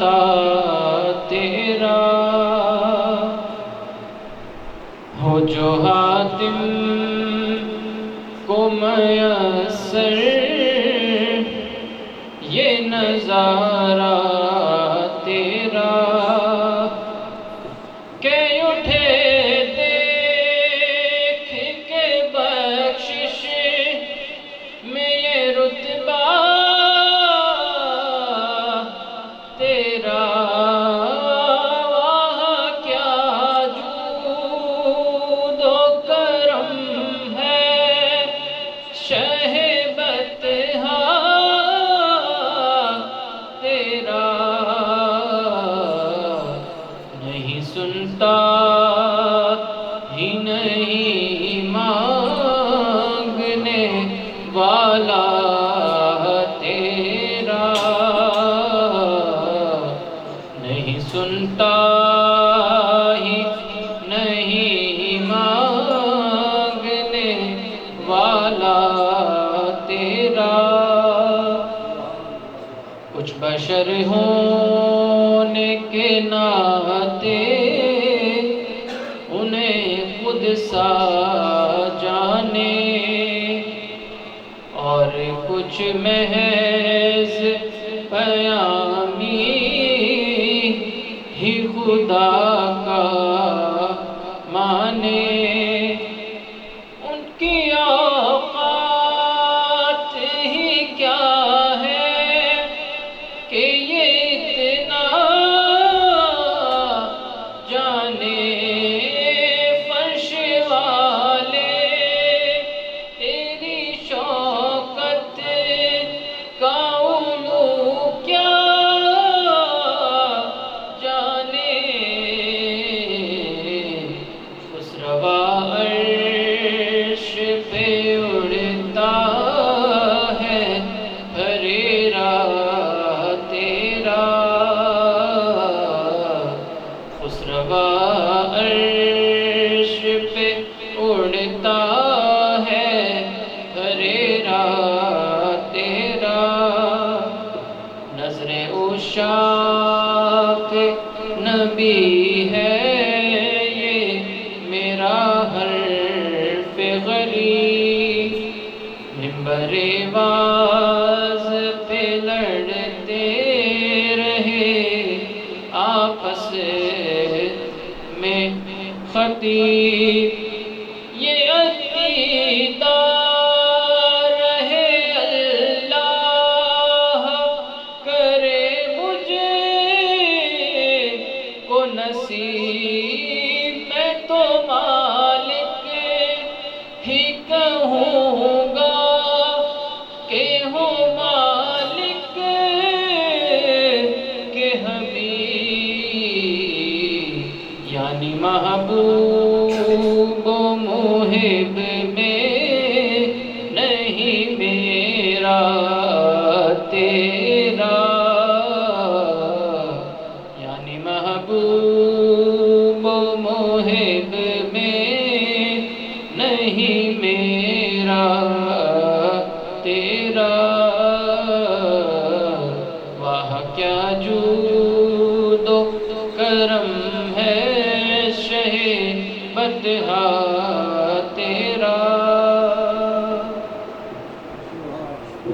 سنتا تیرا، ہو جو حاتم کو میسر یہ نظارہ تیرا، کہ اٹھے دیکھ کے بخشش میں یہ رتبہ تیرا، وہاں کیا جود و کرم ہے شہ بطحا تیرا، نہیں سنتا ہی نہیں مانگنے والا تیرا، نہیں سنتا ہی نہیں مانگنے والا تیرا، کچھ بشر ہونے کے ناطے انہیں خود سا جانے، اور کچھ محض پیامی ہی خدا کا مانے، ان کی اوقات ہی کیا ہے کہ یہ اتنا جانے، فرش والے تیری شوکت کا علو کیا جانے، خسروا عرش پہ اڑتا ہے پھریرا تیرا، خسروا عرش پہ اڑتا ہے پھریرا تیرا، نظر عشاق نبی ہے یہ میرا حرف غریب، منبر واز پہ لڑتے رہے آپس میں خطیب، یہ عقیدہ رہے اللہ کرے مجھے کو نصیب، میں تو مالک ہی کہوں گا کہ ہوں مالک کے حبیب، یعنی محبوب و محب میں نہیں میرا تیرا، یعنی محبوب و محب میں نہیں میرا